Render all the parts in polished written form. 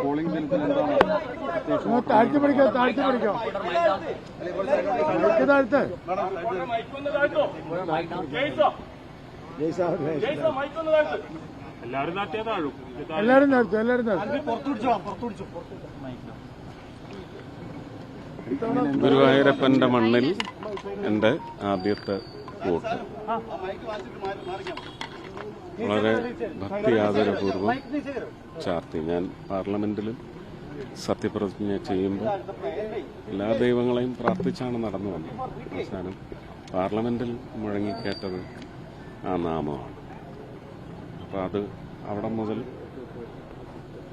Polling ദിനത്തിൽ എന്താണ് താഴ്ത്തി പിടിക്കാം, താഴ്ത്തി പിടിക്കാം. താഴ്ത്ത് എല്ലാരും താഴ്ത്തും, എല്ലാരും താഴ്ത്തും, എല്ലാരും താഴ്ത്തും. ഗുരുവായൂരപ്പന്റെ മണ്ണിൽ എന്റെ ആദ്യത്തെ വോട്ട് വളരെ ഭക്തി ആദരപൂർവ്വം ചാർത്തി. ഞാൻ പാർലമെന്റിലും സത്യപ്രതിജ്ഞ ചെയ്യുമ്പോൾ എല്ലാ ദൈവങ്ങളെയും പ്രാർത്ഥിച്ചാണ് നടന്നു വന്നത്. അവസാനം പാർലമെന്റിൽ മുഴങ്ങിക്കേറ്റത് ആ നാമമാണ്. അപ്പം അത് അവിടെ മുതൽ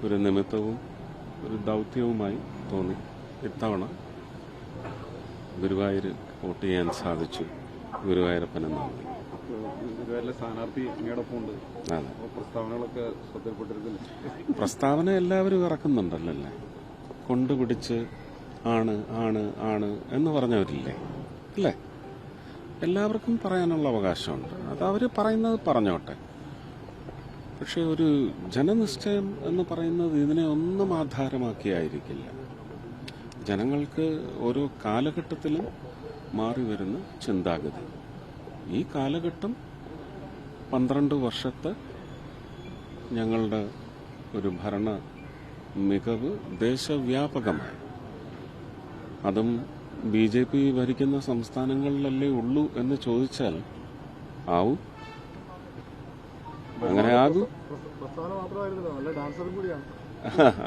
ഒരു നിമിത്തവും ഒരു ദൗത്യവുമായി തോന്നി. ഇത്തവണ ഗുരുവായൂർ വോട്ട് ചെയ്യാൻ സാധിച്ചു. ഗുരുവായൂരപ്പൻ എന്നാണ് സ്ഥാനാർത്ഥി ഇങ്ങോടൊപ്പമുണ്ട്. പ്രസ്താവനകളൊക്കെ ശ്രദ്ധയിൽപ്പെട്ടിരിക്കില്ല. പ്രസ്താവന എല്ലാവരും ഇറക്കുന്നുണ്ടല്ലേ, കൊണ്ടുപിടിച്ച് ആണ് ആണ് ആണ് എന്ന് പറഞ്ഞവരില്ലേ അല്ലേ? എല്ലാവർക്കും പറയാനുള്ള അവകാശമുണ്ട്. അത് അവർ പറയുന്നത് പറഞ്ഞോട്ടെ. പക്ഷെ ഒരു ജനനിശ്ചയം എന്ന് പറയുന്നത് ഇതിനെ ഒന്നും ആധാരമാക്കിയായിരിക്കില്ല. ജനങ്ങൾക്ക് ഓരോ കാലഘട്ടത്തിലും മാറി വരുന്ന ചിന്താഗതി. ഈ കാലഘട്ടം 12 വർഷത്തെ ഞങ്ങളുടെ ഒരു ഭരണ മികവ് ദേശവ്യാപകമായി, അതും BJP ഭരിക്കുന്ന സംസ്ഥാനങ്ങളിലല്ലേ ഉള്ളൂ എന്ന് ചോദിച്ചാൽ ആവും, അങ്ങനെ ആകും.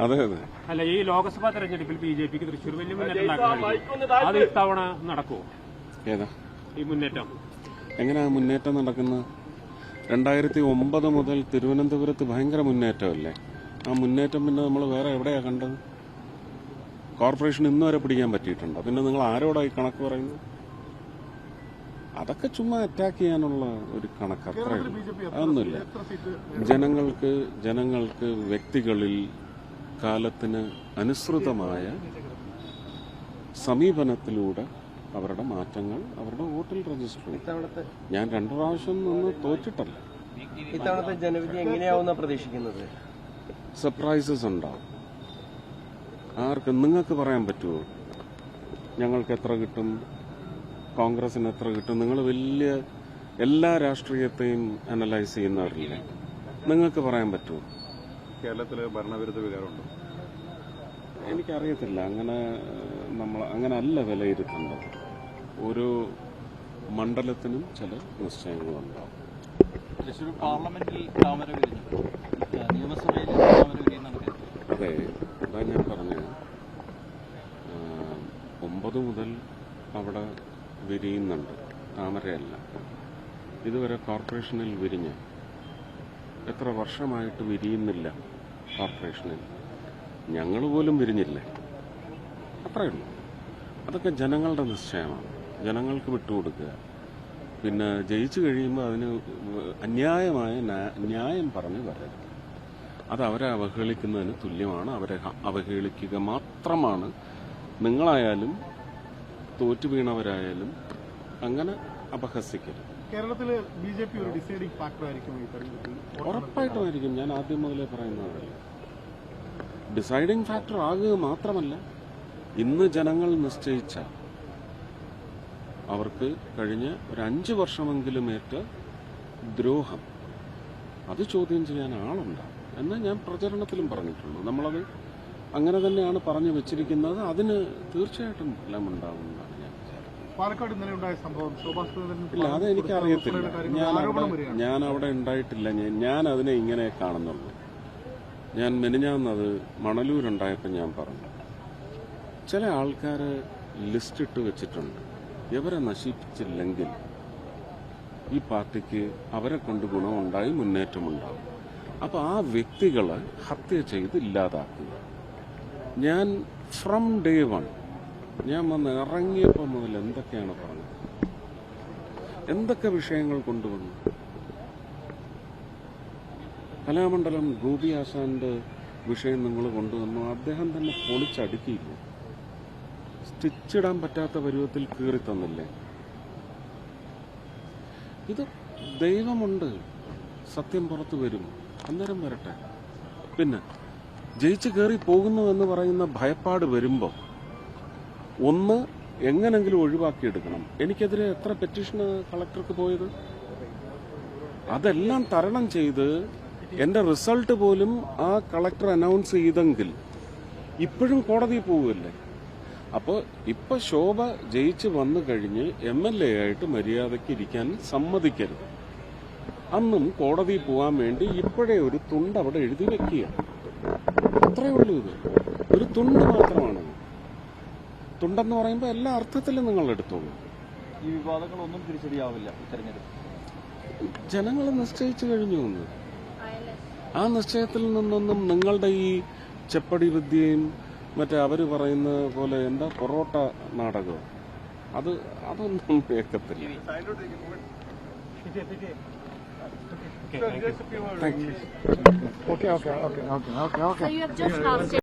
അതെ അതെ. അല്ല, ഈ ലോക്സഭാ തെരഞ്ഞെടുപ്പിൽ BJPക്ക് തൃശ്ശൂർ വലിയ മുന്നേറ്റം അത് ഇത്തവണ നടക്കുമോ? ഏതാ ഈ മുന്നേറ്റം? എങ്ങനെയാ മുന്നേറ്റം നടക്കുന്നത്? 2009 മുതൽ തിരുവനന്തപുരത്ത് ഭയങ്കര മുന്നേറ്റമല്ലേ? ആ മുന്നേറ്റം പിന്നെ നമ്മൾ വേറെ എവിടെയാ കണ്ടത്? കോർപ്പറേഷൻ ഇന്ന് വരെ പിടിക്കാൻ പറ്റിയിട്ടുണ്ടോ? പിന്നെ നിങ്ങൾ ആരോടായി കണക്ക് പറയുന്നത്? അതൊക്കെ ചുമ്മാ അറ്റാക്ക് ചെയ്യാനുള്ള ഒരു കണക്ക്, അത്രേ ഉള്ളൂ. അതൊന്നുമില്ല. ജനങ്ങൾക്ക് വ്യക്തികളിൽ കാലത്തിന് അനുസൃതമായ സമീപനത്തിലൂടെ അവരുടെ മാറ്റങ്ങൾ അവരുടെ വോട്ടിൽ രജിസ്റ്റർ ചെയ്യും. ഞാൻ 2 പ്രാവശ്യം നിന്ന് തോറ്റിട്ടല്ല. ഇത്തവണത്തെ ജനവിധി എങ്ങനെയാവുന്ന പ്രതീക്ഷിക്കുന്നത്? സർപ്രൈസസ് ഉണ്ടാവും. നിങ്ങൾക്ക് പറയാൻ പറ്റുമോ ഞങ്ങൾക്ക് എത്ര കിട്ടും, കോൺഗ്രസിന് എത്ര കിട്ടും? നിങ്ങൾ വലിയ എല്ലാ രാഷ്ട്രീയത്തെയും അനലൈസ് ചെയ്യുന്നവരില്ലേ, നിങ്ങൾക്ക് പറയാൻ പറ്റുമോ? കേരളത്തിൽ ഭരണവിരുദ്ധ വികാരമുണ്ടോ? എനിക്കറിയത്തില്ല. നമ്മൾ അങ്ങനെ അല്ല വിലയിരുത്തേണ്ടത്. ഓരോ മണ്ഡലത്തിനും ചില നിശ്ചയങ്ങളുണ്ടാവും. തൃശ്ശൂർ പാർലമെന്റിൽ താമര വിരിഞ്ഞു, നിയമസഭയിൽ താമര വിരിയുന്നുണ്ട്. അതെ, അതാ ഞാൻ പറഞ്ഞത്. 9 മുതൽ അവിടെ വിരിയുന്നുണ്ട്, താമരയല്ല. ഇതുവരെ കോർപ്പറേഷനിൽ വിരിഞ്ഞ എത്ര വർഷമായിട്ട് വിരിയുന്നില്ല കോർപ്പറേഷനിൽ. ഞങ്ങൾ പോലും വിരിഞ്ഞില്ലേ, അത്രയേ ഉള്ളൂ. അതൊക്കെ ജനങ്ങളുടെ നിശ്ചയമാണ്, ജനങ്ങൾക്ക് വിട്ടുകൊടുക്കുക. പിന്നെ ജയിച്ചു കഴിയുമ്പോൾ അതിന് അന്യായമായ ന്യായം പറഞ്ഞു വരരുത്. അത് അവരെ അവഹേളിക്കുന്നതിന് തുല്യമാണ്. അവരെ അവഹേളിക്കുക മാത്രമാണ്. നിങ്ങളായാലും തോറ്റു വീണവരായാലും അങ്ങനെ അപഹസിക്കരുത്. കേരളത്തില് BJP ഒരു ഡിസൈഡിംഗ് ഫാക്ടർ ആയിരിക്കും ഈ തെരഞ്ഞെടുപ്പിൽ? ഉറപ്പായിട്ടുമായിരിക്കും. ഞാൻ ആദ്യം മുതലേ പറയുന്നതല്ല. ഡിസൈഡിംഗ് ഫാക്ടർ ആകുക മാത്രമല്ല, ഇന്ന് ജനങ്ങൾ നിശ്ചയിച്ച അവർക്ക് കഴിഞ്ഞ ഒരു 5 വർഷമെങ്കിലും ഏറ്റ ദ്രോഹം അത് ചോദ്യം ചെയ്യാൻ ആളുണ്ടാവും എന്ന് ഞാൻ പ്രചരണത്തിലും പറഞ്ഞിട്ടുള്ളൂ. നമ്മളത് അങ്ങനെ തന്നെയാണ് പറഞ്ഞു വെച്ചിരിക്കുന്നത്. അതിന് തീർച്ചയായിട്ടും ഫലമുണ്ടാവുമെന്നാണ് ഞാൻ വിചാരിക്കുന്നത്. പാലക്കാട് ഇന്നലെ ഉണ്ടായ സംഭവം ഇല്ല, അത് എനിക്കറിയത്തില്ല. ഞാൻ അവിടെ ഉണ്ടായിട്ടില്ല. ഞാൻ അതിനെ ഇങ്ങനെ കാണുന്നുള്ളൂ. ഞാൻ മെനിഞ്ഞാന്നത് മണലൂരുണ്ടായപ്പോൾ ഞാൻ പറഞ്ഞു, ചില ആൾക്കാർ ലിസ്റ്റ് ഇട്ട് വെച്ചിട്ടുണ്ട്. ഇവരെ നശിപ്പിച്ചില്ലെങ്കിൽ ഈ പാർട്ടിക്ക് അവരെ കൊണ്ട് ഗുണമുണ്ടായി മുന്നേറ്റമുണ്ടാകും. അപ്പോൾ ആ വ്യക്തികളെ ഹത്യ ചെയ്ത് ഇല്ലാതാക്കുക. ഞാൻ ഫ്രം ഡേ 1 ഞാൻ വന്ന് ഇറങ്ങിയപ്പോൾ മുതൽ എന്തൊക്കെയാണ് പറഞ്ഞത്, എന്തൊക്കെ വിഷയങ്ങൾ കൊണ്ടുവന്നു. കലാമണ്ഡലം ഗോപി ആശാന്റെ വിഷയം നിങ്ങൾ കൊണ്ടുവന്നു. അദ്ദേഹം തന്നെ പൊളിച്ചടുക്കിയില്ലേ, സ്റ്റിച്ചിടാൻ പറ്റാത്ത പരുവത്തിൽ കീറി തന്നില്ലേ. ഇത് ദൈവമുണ്ട്, സത്യം പുറത്തു വരും, അന്നേരം വരട്ടെ. പിന്നെ ജയിച്ചു കയറി പോകുന്നു എന്ന് പറയുന്ന ഭയപ്പാട് വരുമ്പോൾ ഒന്ന് എങ്ങനെങ്കിലും ഒഴിവാക്കിയെടുക്കണം. എനിക്കെതിരെ എത്ര പെറ്റീഷന് കളക്ടർക്ക് പോയത്, അതെല്ലാം തരണം ചെയ്ത് എന്റെ റിസൾട്ട് പോലും ആ കളക്ടർ അനൗൺസ് ചെയ്തെങ്കിൽ ഇപ്പോഴും കോടതിയിൽ പോവുകയല്ലേ. അപ്പോൾ ഇപ്പൊ ശോഭ ജയിച്ച് വന്നു കഴിഞ്ഞ് MLA ആയിട്ട് മര്യാദയ്ക്ക് ഇരിക്കാൻ സമ്മതിക്കരുത്. അന്നും കോടതിയിൽ പോകാൻ വേണ്ടി ഇപ്പോഴേ ഒരു തുണ്ട് അവിടെ എഴുതി വെക്കുക. അത്രേ ഉള്ളൂ. ഇത് ഒരു തുണ്ട് മാത്രമാണ്. തുണ്ടെന്ന് പറയുമ്പോൾ എല്ലാ അർത്ഥത്തിലും നിങ്ങൾ എടുത്തോളൂ. ഈ വിവാദങ്ങളൊന്നും തിരിച്ചടിയാവില്ല ഈ തെരഞ്ഞെടുപ്പ്. ജനങ്ങൾ നിശ്ചയിച്ചു കഴിഞ്ഞു എന്ന്. ആ നിശ്ചയത്തിൽ നിന്നൊന്നും നിങ്ങളുടെ ഈ ചെപ്പടി വിദ്യയും മറ്റേ അവര് പറയുന്ന പോലെ എന്താ പൊറോട്ട നാടകം അതൊന്നും കേൾക്കത്തില്ല. Okay. So you have just asked